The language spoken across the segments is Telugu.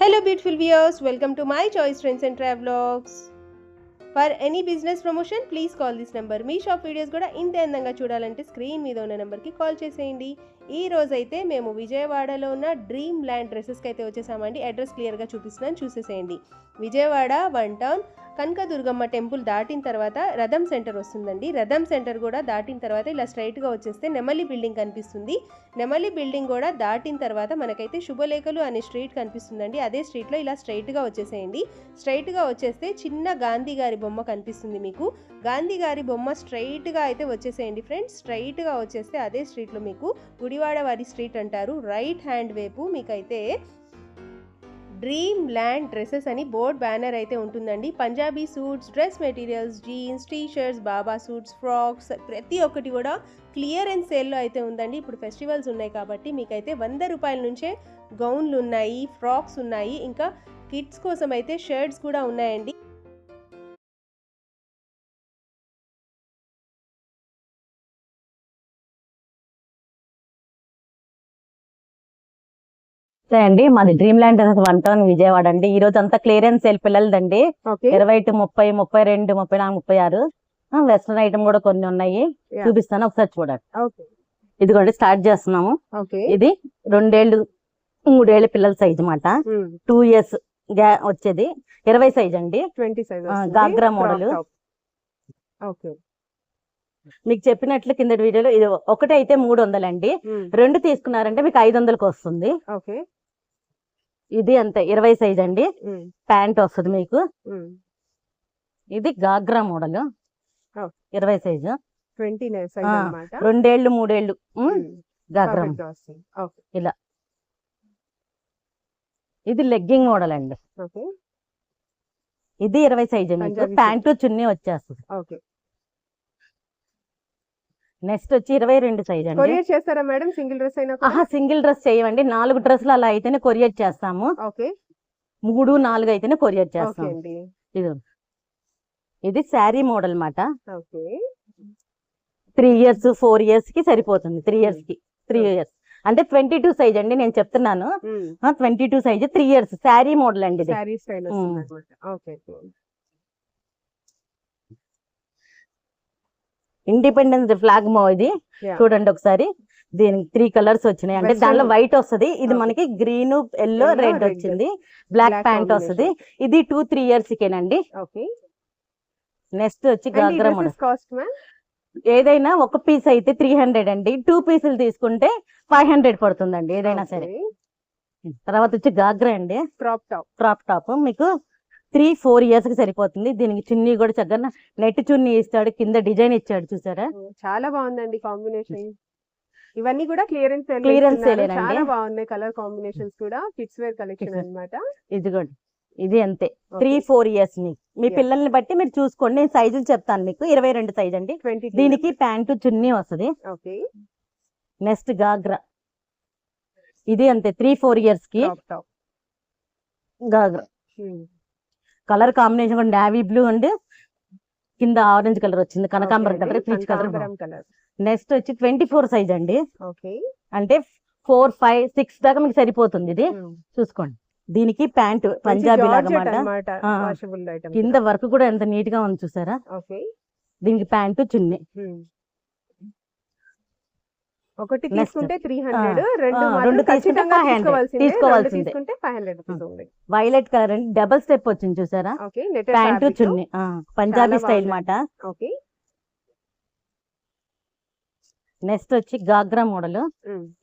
Hello beautiful viewers, welcome to my choice trends and travelogs. For any business promotion, please call this number. Me shop videos కూడా ఇంత అందంగా చూడాలంటే స్క్రీన్ మీద ఉన్న నెంబర్కి కాల్ చేసేయండి. ఈ రోజు అయితే మేము విజయవాడలో ఉన్న డ్రీమ్ ల్యాండ్ డ్రెస్సెస్కి అయితే వచ్చేసామండి. అడ్రస్ క్లియర్గా చూపిస్తున్నాను, చూసేసేయండి. విజయవాడ 1 టౌన్ కనకదుర్గమ్మ టెంపుల్ దాటిన తర్వాత రథం సెంటర్ వస్తుందండి. రథం సెంటర్ కూడా దాటిన తర్వాత ఇలా స్ట్రైట్గా వచ్చేస్తే నెమలి బిల్డింగ్ కనిపిస్తుంది. నెమలి బిల్డింగ్ కూడా దాటిన తర్వాత మనకైతే శుభలేఖలు అనే స్ట్రీట్ కనిపిస్తుందండి. అదే స్ట్రీట్లో ఇలా స్ట్రైట్గా వచ్చేసేయండి. స్ట్రైట్గా వచ్చేస్తే చిన్న గాంధీ గారి బొమ్మ కనిపిస్తుంది మీకు. గాంధీ గారి బొమ్మ స్ట్రైట్గా అయితే వచ్చేసేయండి ఫ్రెండ్స్. స్ట్రైట్గా వచ్చేస్తే అదే స్ట్రీట్లో మీకు గుడివాడ వారి స్ట్రీట్ అంటారు. రైట్ హ్యాండ్ వైపు మీకైతే డ్రీమ్ ల్యాండ్ డ్రెస్సెస్ అని బోర్డ్ బ్యానర్ అయితే ఉంటుందండి. Punjabi suits, dress materials, jeans, t shirts, baba suits, frocks ప్రతి ఒక్కటి కూడా క్లియరెన్స్ సేల్లో అయితే ఉందండి. ఇప్పుడు ఫెస్టివల్స్ ఉన్నాయి కాబట్టి మీకైతే 100 రూపాయల నుంచే గౌన్లు ఉన్నాయి, ఫ్రాక్స్ ఉన్నాయి, ఇంకా కిడ్స్ కోసం అయితే షర్ట్స్ కూడా ఉన్నాయండి. అండి మాది డ్రీమ్ ల్యాండ్ 1 టౌన్ విజయవాడ అండి. ఈ రోజు అంతా క్లియరెన్స్ సేల్ పిల్లలదండి. 20 టు 30, 32, 34, 36 వెస్ట్రన్ ఐటమ్ కూడా కొన్ని ఉన్నాయి, చూపిస్తాను ఒకసారి చూడండి. ఇదిగోండి స్టార్ట్ చేస్తున్నాము. ఇది 2 ఏళ్ళు 3 ఏళ్ళ పిల్లల సైజ్ మాట. 2 years వచ్చేది 20 సైజ్ అండి. గాగ్రా మోడల్. మీకు చెప్పినట్లు కింద వీడియోలో ఇది ఒకటి అయితే 300 అండి. 2 తీసుకున్నారంటే మీకు 500కి వస్తుంది. ఇది అంతే 20 సైజ్ అండి. ప్యాంట్ వస్తుంది మీకు. ఇది గాగ్రా మోడల్ 20 సైజు. 2 ఏళ్ళు 3 ఏళ్ళు గాగ్రా ఇలా. ఇది లెగ్గింగ్ మోడల్ అండి. ఇది 20 సైజ్ మీకు. ప్యాంటు చున్నీ వచ్చేస్తుంది. నెక్స్ట్ వచ్చి 22 సైజ్ అండి. కొరియర్ చేస్తారా మేడం? సింగిల్ డ్రెస్ అయినా? సింగిల్ డ్రెస్ చేయమండి. 4 డ్రెస్సులు అలా అయితేనే కొరియర్ చేస్తాము. 3, 4 అయితేనే కొరియర్ చేస్తాము. ఇది శారీ మోడల్ మాట. 3 years 4 years కి సరిపోతుంది. 3 years కి 3 years అంటే 22 సైజ్ అండి నేను చెప్తున్నాను. 22 సైజ్ 3 years శారీ మోడల్ అండి. ఇండిపెండెన్స్ ఫ్లాగ్ ఇది చూడండి ఒకసారి. దీనికి 3 కలర్స్ వచ్చినాయి అంటే దానిలో వైట్ వస్తుంది. ఇది మనకి గ్రీన్, ఎల్లో, రెడ్ వచ్చింది. బ్లాక్ ప్యాంట్ వస్తుంది. ఇది 2-3 years కేనండి. నెక్స్ట్ వచ్చి గాగ్రా మోడల్. ఏదైనా ఒక పీస్ అయితే 300 అండి. 2 పీసులు తీసుకుంటే 500 పడుతుందండి ఏదైనా సరే. తర్వాత వచ్చి గాగ్రా అండి. క్రాప్ టాప్ మీకు 3-4 years కి సరిపోతుంది. దీనికి చున్నీ కూడా చక్కగా నెట్ చున్నీ ఇస్తాడు, కింద డిజైన్ ఇచ్చాడు చూసారా. చాలా బాగుందండి కాంబినేషన్. ఇవన్నీ కూడా క్లియరెన్స్ సేల్ చాలా బాగున్నాయి. కలర్ కాంబినేషన్స్ కూడా కిడ్స్ వేర్ కలెక్షన్ అన్నమాట. ఇదిగోండి ఇది అంతే 3-4 years మీ పిల్లల్ని బట్టి మీరు చూసుకోండి. నేను సైజులు చెప్తాను మీకు. 22 సైజ్ అండి. దీనికి ప్యాంటు చున్నీ వస్తుంది. నెక్స్ట్ గాగ్రా. ఇది అంతే 3-4 years కి గాగ్రా. కలర్ కాంబినేషన్ కూడా నావీ బ్లూ అండ్ కింద ఆరెంజ్ కలర్ వచ్చింది, కనకాంబరం కలర్, పీచ్ కలర్. నెక్స్ట్ వచ్చి 24 సైజ్ అండి. అంటే 4, 5, 6 దాకా మీకు సరిపోతుంది. ఇది చూసుకోండి. దీనికి ప్యాంట్ పంజాబీ లాగా కింద వర్క్ కూడా ఎంత నీట్ గా ఉంది చూసారా. దీనికి ప్యాంటు చున్నీ. ఒకటి తీసుకుంటే 300, రెండు తీసుకోవాల్సిందే. వైలెట్ కలర్ అండి. డబుల్ స్టెప్ వచ్చింది చూసారా. ప్యాంటు చున్నీ పంజాబీ స్టైల్ మాట. నెక్స్ట్ వచ్చి గాగ్రా మోడల్.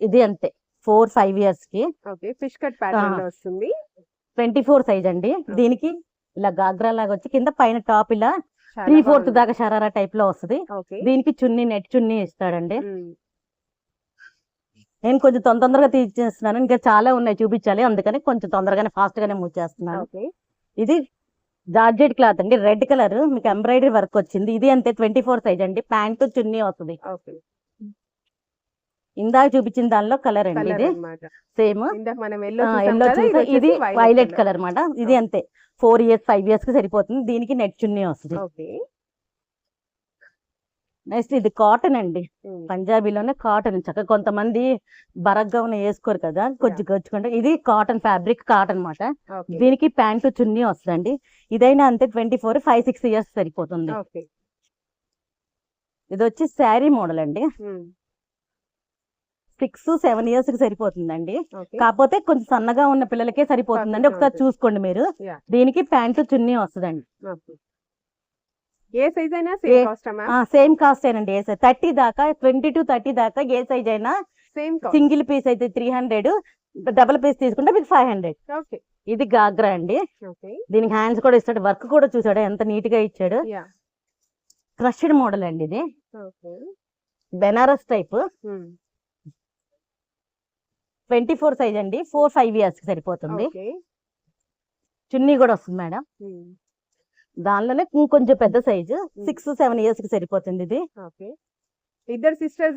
ఇది అంతే 4-5 years కి. ఫిష్ కట్ ప్యాటర్న్ లో వస్తుంది. 24 సైజ్ అండి. దీనికి ఇలా గాగ్రా లాగా వచ్చి కింద పైన టాప్ ఇలా 3/4 దాకా షరారా టైప్ లో వస్తుంది. దీనికి చున్నీ నెట్ చున్నీ ఇస్తాడండి. నేను కొంచెం తొందరగా తీసేస్తున్నాను, ఇంకా చాలా ఉన్నాయి చూపించాలి, అందుకని కొంచెం తొందరగానే ఫాస్ట్ గానే మూవ్ చేస్తున్నాను. ఇది జార్జెట్ క్లాత్ అండి. రెడ్ కలర్ మీకు ఎంబ్రాయిడరీ వర్క్ వచ్చింది. ఇది అంతే 24 సైజ్ అండి. ప్యాంటు చున్నీ వస్తుంది. ఇందాక చూపించిన దానిలో కలర్ అండి. ఇది సేమ్ ఎల్లో చూసా. ఇది వైలెట్ కలర్ మాట. ఇది అంతే 4 years 5 years కి సరిపోతుంది. దీనికి నెట్ చున్నీ వస్తుంది. నెక్స్ట్ ఇది కాటన్ అండి, పంజాబీలోనే కాటన్. చక్కగా కొంతమంది బరగ్గా ఉన్న వేసుకోరు కదా, కొంచెం గచ్చుకుంటే ఇది కాటన్ ఫ్యాబ్రిక్, కాటన్ అన్నమాట. దీనికి ప్యాంటు చున్నీ వస్తుందండి. ఇదైనా అంతే 24, 5-6 ఇయర్స్ సరిపోతుంది. ఇది వచ్చి శారీ మోడల్ అండి, 6-7 ఇయర్స్ కి సరిపోతుందండి. కాకపోతే కొంచెం సన్నగా ఉన్న పిల్లలకే సరిపోతుందండి, ఒకసారి చూసుకోండి మీరు. దీనికి ప్యాంటు చున్నీ వస్తుందండి. ఏ సైజ్ అయినా సేమ్ కాస్ట్ ఏనండి. ఏ సైజ్ 30 దాకా, 20 to 30 దాకా ఏ సైజ్ అయినా సేమ్. సింగిల్ పీస్ అయితే 300, డబుల్ పీస్ తీసుకుంటే మీకు 500. ఇది గాగ్రా అండి, దీనికి హ్యాండ్స్ కూడా ఇస్తాడు, వర్క్ కూడా చూసాడు ఎంత నీట్ గా ఇచ్చాడు. క్రష్డ్ మోడల్ అండి, ఇది బెనారస్ టైప్. 24 సైజ్ అండి, 4-5 ఇయర్స్ కి సరిపోతుంది. చున్నీ కూడా వస్తుంది మేడం. దానిలోనే కొంచెం పెద్ద సైజు 6-7 ఇయర్స్ కి సరిపోతుంది. ఇది ఇద్దరు సిస్టర్స్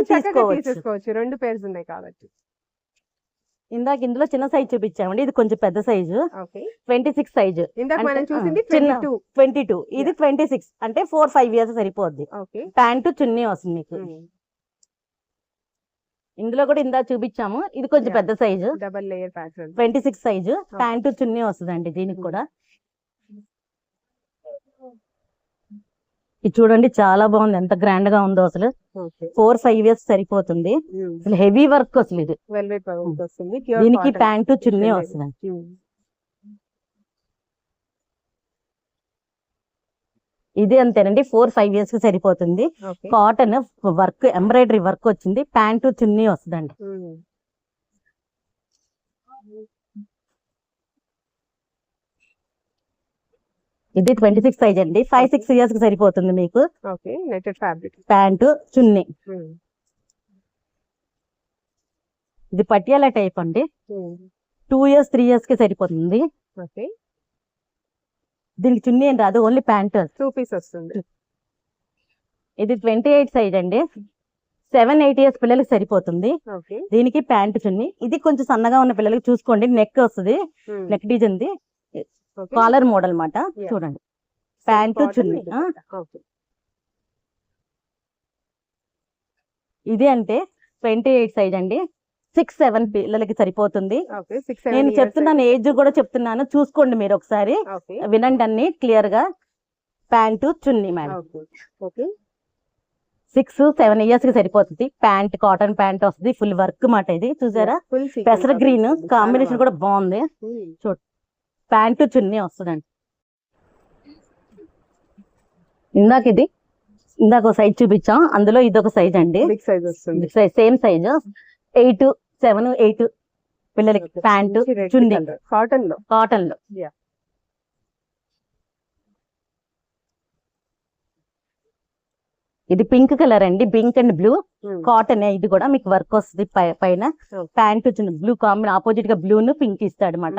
తీసుకోవచ్చు, 2 పేర్స్ ఉన్నాయి కాబట్టి. ఇందాక ఇందులో చిన్న సైజ్ చూపించామండి, ఇది కొంచెం పెద్ద సైజు 26 సైజు. మనం చూసింది 22, ఇది 26 అంటే 4-5 ఇయర్స్ సరిపోద్ది. ప్యాంటు చున్నీ వస్తుంది మీకు. ఇందులో కూడా ఇందా చూపించాము, ఇది కొంచెం పెద్ద size, double layer pattern, 26 size. Pant chunni వస్తుందండి దీనికి కూడా. ఇది చూడండి చాలా బాగుంది, ఎంత గ్రాండ్ గా ఉందో అసలు. 4-5 ఇయర్స్ సరిపోతుంది. అసలు హెవీ వర్క్ అసలు ఇది. దీనికి ప్యాంటు చున్నీ వస్తుంది. ఇది అంతేనండి, 4-5 ఇయర్స్ కి సరిపోతుంది. కాటన్ వర్క్, ఎంబ్రాయిడరీ వర్క్ వచ్చింది, ప్యాంటు చున్నీ వస్తుందండి. ఇది 26 సైజ్ అండి, 5-6 ఇయర్స్ కి సరిపోతుంది మీకు. ప్యాంటు చున్నీ. ఇది పటియాలా టైప్ అండి, 2 ఇయర్స్ 3 ఇయర్స్ కి సరిపోతుంది. దీనికి చున్నీ ఏం రాదు, ఓన్లీ ప్యాంటు 2 పీస్ వస్తుంది. ఇది 28 సైజ్ అండి, 7-8 ఇయర్స్ పిల్లలకి సరిపోతుంది. దీనికి ప్యాంటు చున్నీ. ఇది కొంచెం సన్నగా ఉన్న పిల్లలకి చూసుకోండి, నెక్ వస్తుంది, నెక్ డిజైన్, కాలర్ మోడల్ మాట. చూడండి ప్యాంటు చున్నీ. ఇది అంటే 28 సైజ్ అండి, 6-7 పిల్లలకి సరిపోతుంది. నేను చెప్తున్నాను, ఏజ్ కూడా చెప్తున్నాను, చూసుకోండి మీరు ఒకసారి, వినండి అన్ని క్లియర్ గా. ప్యాంటు చున్నీ మేడం, 6-7 ఇయర్స్ కి సరిపోతుంది. ప్యాంట్ కాటన్ ప్యాంట్ వస్తుంది, ఫుల్ వర్క్ మాట. ఇది చూసారా, పెసర గ్రీన్ కాంబినేషన్ కూడా బాగుంది. చూడు ప్యాంటు చున్నీ వస్తుందండి. ఇందాక ఒక సైజ్ చూపించాం, అందులో ఇదొక సైజ్ అండి, సేమ్ సైజ్ 8-7-8 పిల్లలకి. ప్యాంటు చున్నీ కాటన్ లో. ఇది పింక్ కలర్ అండి, పింక్ అండ్ బ్లూ కాటన్. ఇది కూడా మీకు వర్క్ వస్తుంది పైన. ప్యాంటు చున్నీ బ్లూ కాంబినేషన్, ఆపోజిట్ గా బ్లూ ను పింక్ ఇస్తాడు అనమాట.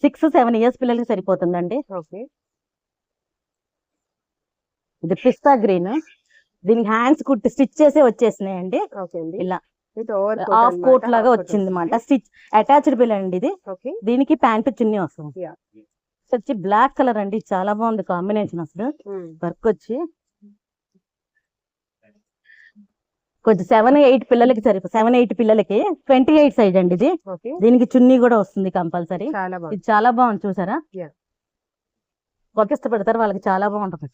6-7 ఇయర్స్ పిల్లలకి సరిపోతుందండి. ఇది పిస్తా గ్రీన్, దీనికి హ్యాండ్స్ కుట్టి స్టిచ్ చేసే వచ్చేసినాయండి. ఇలా హాఫ్ కోట్ లాగా వచ్చింది అనమాట, స్టిచ్ అటాచ్డ్ పిల్ల అండి ఇది. దీనికి ప్యాంటు చున్నీ వస్తుంది. వచ్చి బ్లాక్ కలర్ అండి, చాలా బాగుంది కాంబినేషన్ అసలు. వర్క్ వచ్చి కొంచెం 7-8 పిల్లలకి 7-8 పిల్లలకి 28 సైజ్ అండి ఇది. దీనికి చున్నీ కూడా వస్తుంది కంపల్సరీ. ఇది చాలా బాగుంది, చూసారా, ఒక ఇష్టపడతారు వాళ్ళకి, చాలా బాగుంటుంది.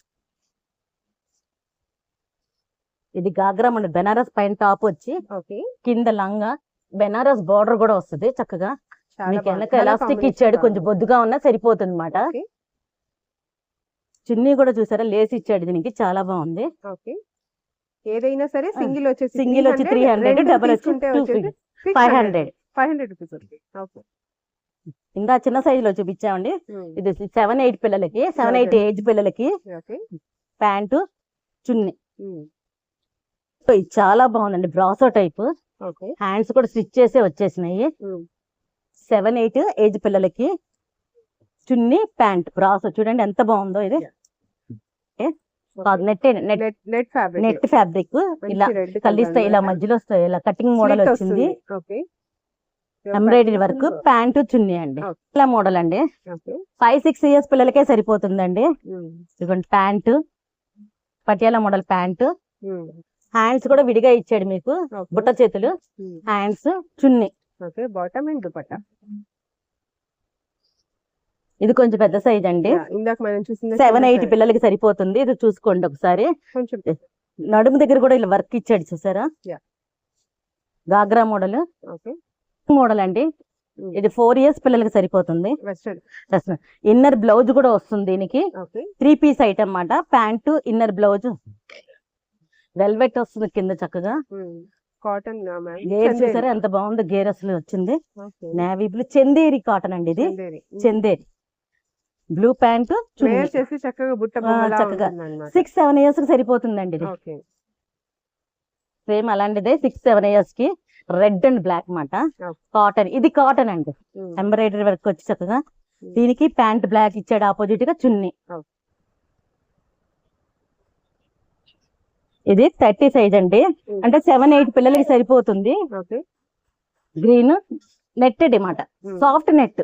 ఇది గాగ్రా అండి, బెనారస్ పైన టాప్ వచ్చి కింద లంగా, బెనారస్ బార్డర్ కూడా వస్తుంది చక్కగా. మీకు వెనక ఎలాస్టిక్ ఇచ్చాడు, కొంచెం బొద్దుగా ఉన్నా సరిపోతుంది అనమాట. చున్నీ కూడా చూసారా, లేస్ ఇచ్చాడు దీనికి, చాలా బాగుంది. ఏదైనా సరే సింగిల్ వచ్చి 300, డబుల్ వచ్చి 500 రూపీస్. ఇంకా చిన్న సైజ్ లో చూపించామండి. ఇది 7-8 పిల్లలకి, 7-8 ఏజ్ పిల్లలకి. ప్యాంటు చున్నీ చాలా బాగుందండి, బ్రాసో టైప్. హ్యాండ్స్ కూడా స్టిచ్ చేసే వచ్చేసినాయి. 7-8 ఏజ్ పిల్లలకి చున్నీ ప్యాంట్ బ్రాసో. చూడండి ఎంత బాగుందో ఇది. నెట్ ఫ్యాబ్రిక్ ఇలా కలిస్తే ఇలా మధ్యలో వస్తాయి, ఇలా కటింగ్ మోడల్ వచ్చింది. Embroidery work. ప్యాంటు చున్నీ అండి, ఇలా మోడల్ అండి. 5-6 ఇయర్స్ పిల్లలకే సరిపోతుందండి. ఇదిగోండి pant, Patiala model pant, hands కూడా విడిగా ఇచ్చాడు మీకు, బుట్ట చేతులు, hands, chunni. Okay, bottom and dupatta. ఇది కొంచెం పెద్ద సైజ్ అండి, ఇందాక మనం చూసింది 7-8 పిల్లలకి సరిపోతుంది. ఇది చూసుకోండి ఒకసారి. కొంచెం నడుము దగ్గర కూడా ఇలా వర్క్ ఇచ్చాడు చూసారా, గాగ్రా మోడల్. ఓకే, మోడల్ అండి. ఇది 4 ఇయర్స్ పిల్లలకి సరిపోతుంది. వెస్టర్న్. ఇన్నర్ బ్లౌజ్ కూడా వస్తుంది దీనికి. ఓకే, 3 పీస్ ఐటమ్ అన్నమాట. ప్యాంటు, ఇన్నర్ బ్లౌజ్, వెల్వెట్ వస్తుంది కింద చక్కగా. కాటన్ గేర్ చూసారా ఎంత బాగుంది, గేర్ అసలు వచ్చింది. నేవీ బ్లూ చందేరి కాటన్ అండి ఇది, చందేరి. బ్లూ ప్యాంటు చక్కగా 6-7 ఇయర్స్ కి సరిపోతుందండి ఇది. సేమ్ అలాంటిదే 6-7 ఇయర్స్ కి. రెడ్ అండ్ బ్లాక్ మాట, కాటన్. ఇది కాటన్ అండి, ఎంబ్రాయిడరీ వర్క్ వచ్చి చక్కగా. దీనికి ప్యాంట్ బ్లాక్ ఇచ్చాడు, ఆపోజిట్ గా చున్నీ. ఇది 30 సైజ్ అండి, అంటే 7-8 పిల్లలకి సరిపోతుంది. గ్రీన్ నెట్టెడ్ అన్నమాట, సాఫ్ట్ నెట్.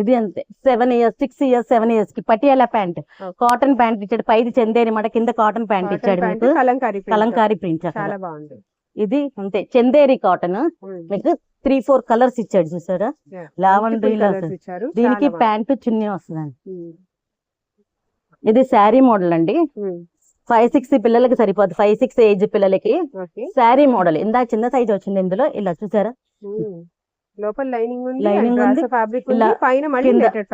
ఇది అంతే 7 ఇయర్స్, 6 ఇయర్స్, 7 ఇయర్స్ కి. పటియాలా ప్యాంట్, కాటన్ ప్యాంట్ ఇచ్చాడు, పైది చందేరి మాట, కింద కాటన్ ప్యాంట్ ఇచ్చాడు మీకు, కలంకారీ ప్రింట్. చాలా బాగుంది. ఇది అంతే చందేరి కాటన్, మీకు 3-4 కలర్స్ ఇచ్చాడు చూసారా, లావెండర్. దీనికి ప్యాంటు, చున్నీ వస్తుందండి. ఇది శారీ మోడల్ అండి, 5-6 పిల్లలకి సరిపోదు, 5-6 ఏజ్ పిల్లలకి శారీ మోడల్. ఇందాక చిన్న సైజ్ వచ్చింది ఇందులో, ఇలా చూసారా, లోపల లైనింగ్ ఉంది, ఫ్యాబ్రిక్ పైన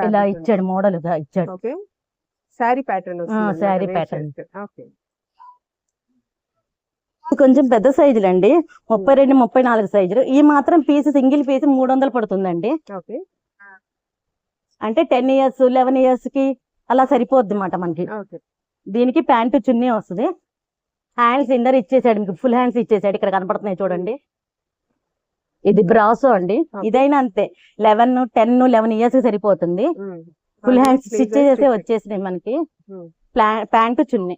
ఇలా ఇచ్చాడు, మోడల్ గా ఇచ్చాడు. Sari pattern, sari pattern. కొంచెం పెద్ద సైజులు అండి, 32-34 సైజులు. ఈ మాత్రం పీస్, సింగిల్ పీస్ 300 పడుతుందండి. అంటే 10 ఇయర్స్, 11 ఇయర్స్ కి అలా సరిపోద్ది అన్నమాట మనకి. దీనికి ప్యాంటు, చున్నీ వస్తుంది. హ్యాండ్స్ ఇన్నర్ ఇచ్చేసాడు మీకు, ఫుల్ హ్యాండ్స్ ఇచ్చేసాడు, ఇక్కడ కనపడుతున్నాయి చూడండి. ఇది బ్రాసో అండి, ఇదైనా అంతే 11 ఇయర్స్ కి సరిపోతుంది. ఫుల్ హ్యాండ్స్ స్టిచ్ చేసే వచ్చేసినాయి మనకి. ప్యాంటు, చున్నీ.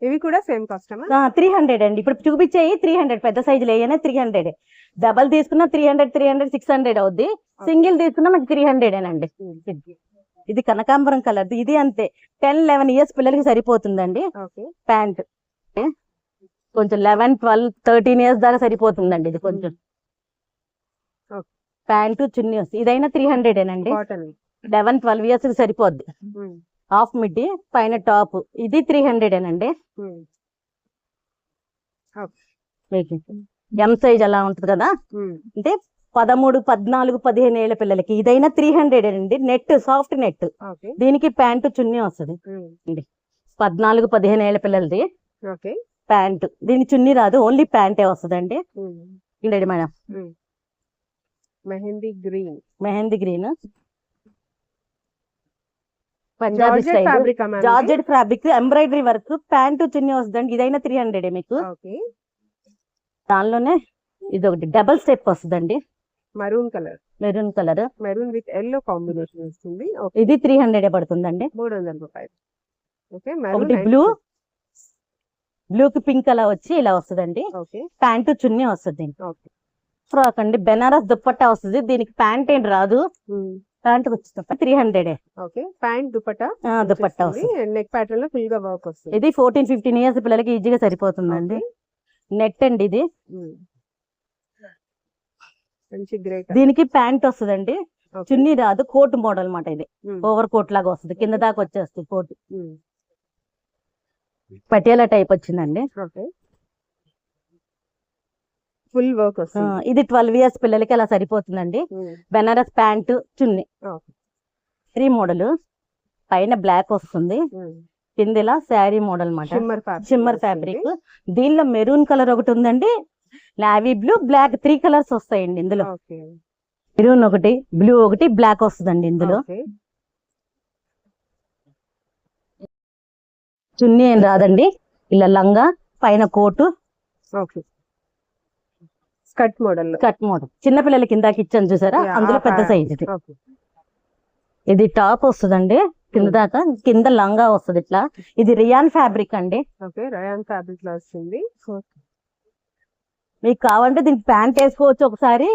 ఇవి కూడా సేమ్ కాస్ట్ 300 అండి. ఇప్పుడు చూపించేయి 300, పెద్ద సైజులు ఏమైనా 300. డబల్ తీసుకున్నా 300, 600 అవుద్ది. సింగిల్ తీసుకున్నా మనకి 300 అండి. ఇది కనకాంబరం కలర్, ఇది అంతే 10-11 ఇయర్స్ పిల్లలకి సరిపోతుందండి. ప్యాంట్ కొంచెం 11-12-13 ఇయర్స్ దాకా సరిపోతుందండి. ఇది కొంచెం ప్యాంటు, చున్నీ వస్తుంది. ఇదైనా 300 అండి, 11-12 ఇయర్స్ కి సరిపోద్ది. హాఫ్ మిడ్డీ, పైన టాప్. ఇది 300 అండి. ఎం సైజ్ అలా ఉంటది కదా, అంటే 13, 14, 15 ఏళ్ల పిల్లలకి. ఇదైనా 300 అండి, నెట్, సాఫ్ట్ నెట్. దీనికి ప్యాంటు, చున్నీ వస్తుంది. 14, 15 ఏళ్ల పిల్లలది ప్యాంటు. దీని చున్నీ రాదు, ఓన్లీ ప్యాంటే వస్తుందండి. Madam mehndi green Punjabi style, georgette fabric, embroidery work, pant, chunni వస్తుందండి. ఇదైనా 300 మీకు. దానిలోనే ఇది ఒకటి డబల్ స్టెప్ వస్తుందండి, maroon colour with yellow combination వస్తుంది. ఇది 300 పడుతుందండి, 300 రూపాయలు. ఒకటి బ్లూ కి పింక్ అలా వచ్చి ఇలా వస్తుందండి. ప్యాంటు, చున్నీ వస్తుంది. ఫ్రాక్ అండి, బెనారస్ దుప్పట్టా వస్తుంది. దీనికి ప్యాంట్ ఏం రాదు, ప్యాంట్ వచ్చి 300. ప్యాంట్, దుపట్టా వస్తుంది. నెక్ ప్యాటర్న్ లో ఫుల్ గా వర్క్ వస్తుంది. ఇది 14-15 ఇయర్స్ పిల్లలకి ఈజీగా సరిపోతుందండి. నెట్ అండి ఇది. దీనికి ప్యాంట్ వస్తుందండి, చున్నీ రాదు. కోట్ మోడల్ మాట, ఇది ఓవర్ కోట్ లాగా వస్తుంది, కింద దాకా వచ్చేస్తుంది కోట్. పటియాలా టైప్ వచ్చిందండి, ఫుల్ వర్క్ వస్తుంది. ఇది 12 ఇయర్స్ పిల్లలకి అలా సరిపోతుందండి. బెనారస్ ప్యాంటు, చున్నీ. 3 మోడల్, పైన బ్లాక్ వస్తుంది, కిందలా శారీ మోడల్ మాట, షిమ్మర్ ఫ్యాబ్రిక్. దీనిలో మెరూన్ కలర్ ఒకటి ఉందండి, నావీ బ్లూ, బ్లాక్, 3 కలర్స్ వస్తాయండి ఇందులో. మెరూన్ ఒకటి, బ్లూ ఒకటి, బ్లాక్ వస్తుందండి ఇందులో. చున్నీ ఏం రాదండి, ఇలా లంగా, పైన కోటు, స్కర్ట్ మోడల్. చిన్న పిల్లలకి ఇందాక ఇచ్చాను చూసారా, అందులో పెద్ద సైజ్ ఇది. ఇది టాప్ వస్తుందండి, కింద దాకా, కింద లంగా వస్తుంది ఇట్లా. ఇది రియాన్ ఫ్యాబ్రిక్ అండి, రియాన్ ఫ్యాబ్రిక్ లో వస్తుంది. మీకు కావాలంటే దీనికి ప్యాంట్ వేసుకోవచ్చు ఒకసారి,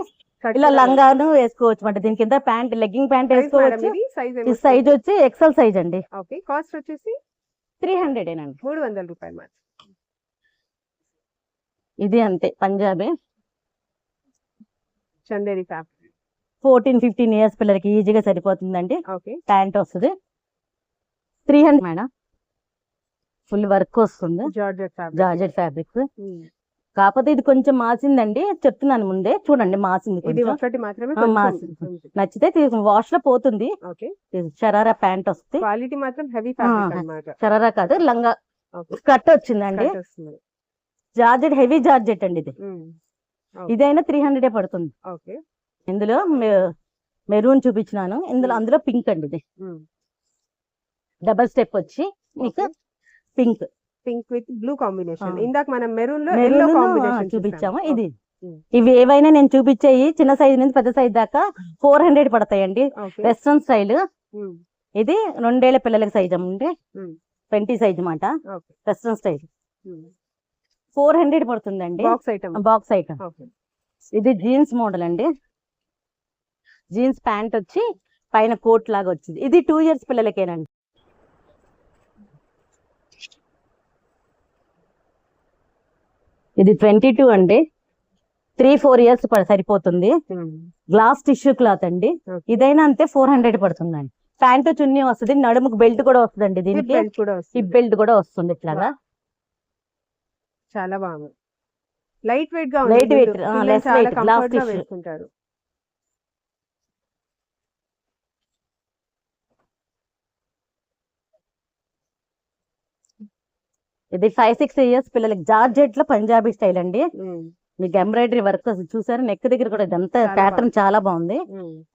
ఇలా లంగాను వేసుకోవచ్చు అంటే దీని కింద ప్యాంట్ లెగ్గింగ్ ప్యాంట్ వేసుకోవచ్చు. ఈ సైజ్ వచ్చి ఎక్సెల్ సైజ్ అండి. ఓకే, కాస్ట్ వచ్చేసి 300 ఏనండి. 300 రూపాయలు మాత్రం. ఇది అంతే పంజాబీ చందేరి ఫ్యాబ్రిక్. 14-15 ఇయర్స్ పిల్లలకి ఈజీగా సరిపోతుందండి. ఓకే, ప్యాంట్ వస్తుంది 300 మేడం. ఫుల్ వర్క్ వస్తుంది, జార్జెట్ ఫ్యాబ్రిక్స్. కాకపోతే ఇది కొంచెం మాసిందండి, చెప్తున్నాను ముందే. చూడండి మాసింది, ఇది ఒకటి మాత్రమే మాసింది. నచ్చితే వాష్ లో పోతుంది. ఓకే, షరారా ప్యాంట్ వస్తుంది. క్వాలిటీ మాత్రం హెవీ ఫ్యాబ్రిక్ అన్నమాట. షరారా కాదు, లంగా కట్ వచ్చిందండి. జార్జెట్, హెవీ జార్జెట్ అండి ఇది. ఇదైనా 300 పడుతుంది. ఓకే, ఇందులో మెరూన్ చూపించినాను, అందులో పింక్ అండి. ఇది డబల్ స్టెప్ వచ్చి మీకు పింక్ విత్ బ్లూ కాంబినేషన్. ఇందాక మనం మెరూన్ లో ఎల్లో కాంబినేషన్ చూపించాము. ఇది ఇవి ఏవైనా నేను చూపించేవి చిన్న సైజ్ నుంచి పెద్ద సైజ్ దాకా 400 పడతాయండి. Western style. ఇది 2 ఏళ్ల పిల్లలకి సైజ్ అంటే 20 సైజ్ మాట. వెస్ట్రన్ స్టైల్ 400 పడుతుందండి. Box item. ఇది జీన్స్ మోడల్ అండి. జీన్స్ ప్యాంట్ వచ్చి పైన కోట్ లాగా వచ్చింది. ఇది 2 ఇయర్స్ పిల్లలకేనండి. ఇది 22 అండి. 3-4 ఇయర్స్ సరిపోతుంది. గ్లాస్ టిష్యూ క్లాత్ అండి. ఇదైనా అంతే 400 పడుతుందండి. ప్యాంటు చున్నీ వస్తుంది, నడుముకు బెల్ట్ కూడా వస్తుందండి. దీనికి హిప్ బెల్ట్ కూడా వస్తుంది ఇట్లాగా. చాలా బాగుంది, లైట్ వెయిట్ గా, light weight, less weight, glass tissue. ఇది 5-6 ఇయర్స్ పిల్లలకి జార్జెట్ లో పంజాబీ స్టైల్ అండి. మీకు ఎంబ్రాయిడరీ వర్క్ చూసారు, నెక్ దగ్గర కూడా ఇదంతా ప్యాటర్న్ చాలా బాగుంది.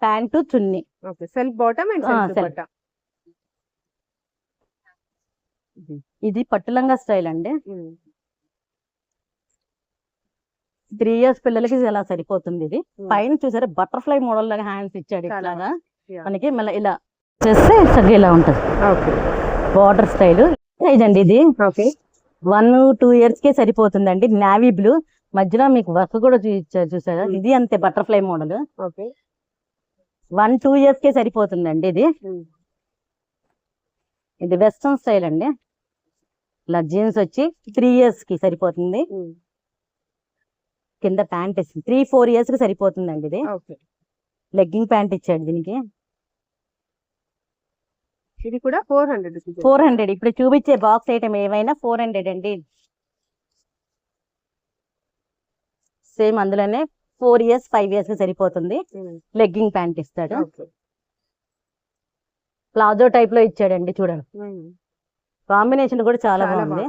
Pant chunni, self bottom and self dupatta. ఇది పట్టులంగా స్టైల్ అండి. 3 ఇయర్స్ పిల్లలకి ఇలా సరిపోతుంది. ఇది పైన చూసారా బటర్ఫ్లై మోడల్ లాగా హ్యాండ్స్ ఇచ్చాడు. ఇట్లాగా మనకి మళ్ళీ ఇలా చేస్తే చక్కగా ఇలా ఉంటది. బార్డర్ స్టైల్ సైజ్ అండి. ఇది 1-2 ఇయర్స్ కే సరిపోతుందండి. నావీ బ్లూ మధ్యలో మీకు వర్క్ కూడా చూసారా. ఇది అంతే బటర్ఫ్లై మోడల్. 1-2 ఇయర్స్ కే సరిపోతుందండి. ఇది వెస్ట్రన్ స్టైల్ అండి. ఇలా జీన్స్ వచ్చి 3 ఇయర్స్ కి సరిపోతుంది. కింద ప్యాంట్ 3-4 ఇయర్స్ కి సరిపోతుందండి. ఇది లెగ్గింగ్ ప్యాంట్ ఇచ్చాడు దీనికి. ఇది కూడా 400. 400. ఇప్పుడు చూపించే బాక్స్ ఐటమ్ ఏమైనా 400 అండి. సేమ్ అందులోనే 4 ఇయర్స్ 5 ఇయర్స్ కి సరిపోతుంది. లెగ్గింగ్ ప్యాంట్ ఇస్తాడు. ప్లాజో టైప్ లో ఇచ్చాడండి. చూడండి, కాంబినేషన్ కూడా చాలా బాగుంది.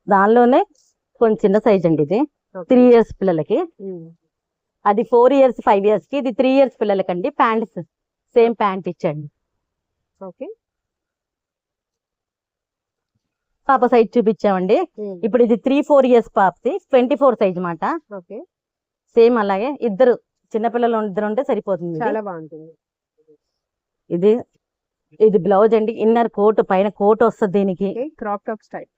దానిలోనే కొంచెం చిన్న సైజ్ అండి. ఇది 3 ఇయర్స్ పిల్లలకి. అది 4 ఇయర్స్ 5 ఇయర్స్ కి. ఇది 3 ఇయర్స్ పిల్లలకండి. ప్యాంట్ సేమ్ ప్యాంట్ ఇచ్చండి. పాప సైజ్ చూపించామండి. ఇప్పుడు ఇది 3-4 ఇయర్స్ పాపది 24 సైజ్ మాట. సేమ్ అలాగే ఇద్దరు చిన్నపిల్లలు ఇద్దరు ఉంటే సరిపోతుంది. చాలా బాగుంటుంది. ఇది బ్లౌజ్ అండి. ఇన్నర్ కోట్, పైన కోట్ వస్తుంది దీనికి. Crop top style.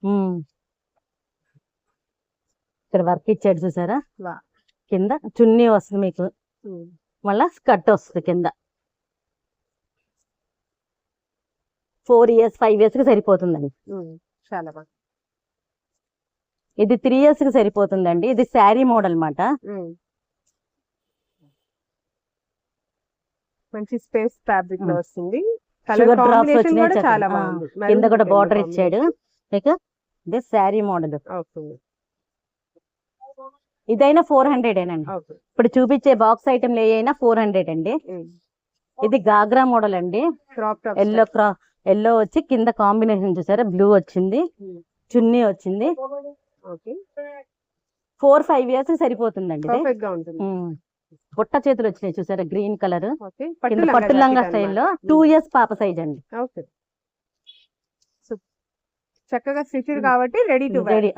ఇక్కడ వర్క్ ఇచ్చాడు చూసారా. కింద చున్నీ వస్తుంది మీకు, మళ్ళా స్కర్ట్ వస్తుంది కింద. 4 ఇయర్స్ 5 ఇయర్స్ కి సరిపోతుందండి. చాలా బాగుంది. ఇది 3 ఇయర్స్ కి సరిపోతుందండి. ఇది శారీ మోడల్ మాట. మంచి స్పేస్ ఫ్యాబ్రిక్ లో వస్తుంది. షుగర్ డ్రాప్స్ వచ్చినాయి. కింద కూడా బార్డర్ ఇచ్చాడు మీకు. ఇది శారీ మోడల్. ఇదైనా 400 ఏనండి. ఇప్పుడు చూపించే బాక్స్ ఐటమ్ ఏదైనా 400 అండి. ఇది గాగ్రా మోడల్ అండి. ఎల్లో వచ్చి కింద కాంబినేషన్ చూసారా, బ్లూ వచ్చింది, చున్నీ వచ్చింది. 4-5 ఇయర్స్ సరిపోతుందండి. బుట్ట చేతులు వచ్చినాయి చూసారా, గ్రీన్ కలర్. పట్టు లంగా స్టైల్లో 2 ఇయర్స్ పాప సైజ్ అండి. చక్కగా స్టిచ్డ్ కాబట్టి రెడీ టు రెడీ.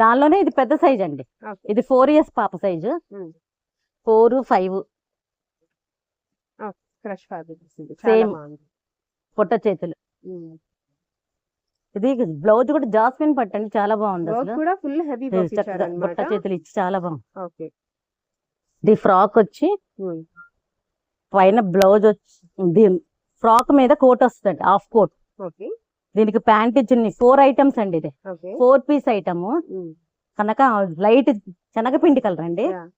దానిలోనే ఇది పెద్ద సైజ్ అండి. ఇది 4 ఇయర్స్ పాప సైజు. 4-5 crush fabric. సేమ్ పుట్ట చేతులు. ఇది బ్లౌజ్ కూడా జాస్మిన్ పట్టు అండి, చాలా బాగుంది వర్క్ అసలు. కూడా ఫుల్ హెవీ ఇది వర్క్ చక్కగా ఇచ్చారన్నమాట. బుట్ట చేతులు ఇచ్చి చాలా బాగుంది. ఓకే. ఇది ఫ్రాక్ వచ్చి పైన బ్లౌజ్ వచ్చి ఫ్రాక్ మీద కోట్ వస్తుంది, హాఫ్ కోట్. ఓకే. దీనికి ప్యాంట్ ఇచ్చింది 4 ఐటమ్స్ అండి. ఇది ఓకే. 4 పీస్ ఐటమ్ కనుక లైట్ శనగపిండి కలర్ అండి. Yeah.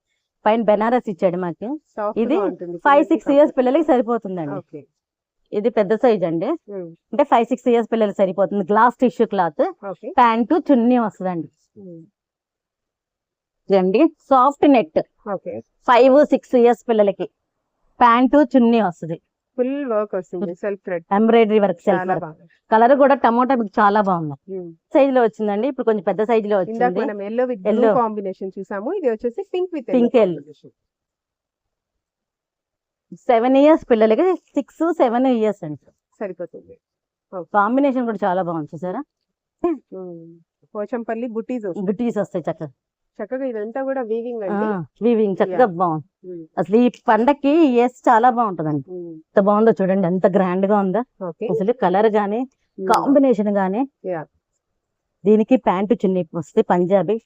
పైన బెనారస్ ఇచ్చాడు మాకు. Soft ఇది గా ఉంటుంది 5-6 ఇయర్స్ పిల్లలకి సరిపోతుందండి. ఓకే. ఇది పెద్ద సైజ్ అండి, అంటే 5-6 ఇయర్స్ పిల్లలకి సరిపోతుంది. Glass tissue cloth, okay. Pant chunni వస్తుందండి. ఇదండి సాఫ్ట్ నెట్, ఓకే. 5-6 ఇయర్స్ పిల్లలకి ప్యాంటు చున్నీ వస్తుంది. ఫుల్ వర్క్ వస్తుంది, self thread, embroidery work, self చాలా వర్క్. బాగుంది. కలర్ కూడా టమోటా మీకు చాలా బాగుంది. సైజ్ లో వచ్చిందండి, ఇప్పుడు కొంచెం పెద్ద సైజ్ లో ఇందాక వచ్చింది. మనం yellow with blue Yellow. Combination చూసాము, ఇది వచ్చేసి pink with Pink yellow. 7 years పిల్లలకి 6-7 ఇయర్స్ అండి. సరిపోతుంది. కాంబినేషన్ కూడా చాలా బాగుంది చూసారా. పోచంపల్లి బుటీస్ వస్తాయి బుటీస్ వస్తాయి చక్కగా. చక్కగా. ఇదంతా కూడా వీవింగ్ అండి. వీవింగ్ చక్కగా బాగుంది. అసలు ఈ పండక్కి చాలా బాగుంటదండి. ఎంత బాగుందో చూడండి, ఎంత గ్రాండ్ గా ఉందో ఓకే. అసలు. కలర్ గానీ కాంబినేషన్ గానీ. Yeah. దీనికి ప్యాంటు చున్నీ వస్తే పంజాబీ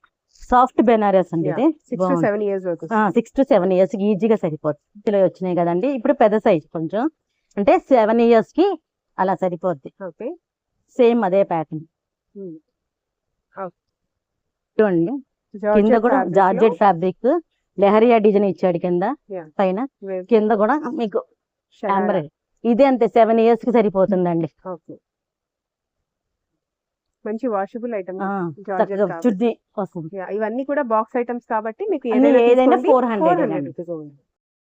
సాఫ్ట్ బెనారస్ అండి. ఇది 6 to 7 ఇయర్స్ వరకు 6 to 7 ఇయర్స్ ఈజీగా సరిపోతుంది. ఇలా వచ్చినాయి కదండి. ఇప్పుడు పెద్ద సైజ్ కొంచెం, అంటే 7 ఇయర్స్ కి అలా సరిపోద్ది. ఓకే. సేమ్ అదే ప్యాటర్న్ చూడండి. కింద కూడా జార్జెట్ ఫ్యాబ్రిక్, లెహరియా డిజైన్ ఇచ్చాడు కింద, Yeah. పైన కింద కూడా మీకు ఎంబ్రాయిడరీ. ఇది అంతే 7 ఇయర్స్ కి సరిపోతుందండి. ఓకే. మంచి వాషబుల్ ఐటమ్. చక్కగా చున్నీ వస్తుంది. ఇవన్నీ కూడా బాక్స్ ఐటమ్స్ కాబట్టి మీకు అన్ని ఏదైనా తీసుకోండి. 400 400 అండి. rupees ఉంది.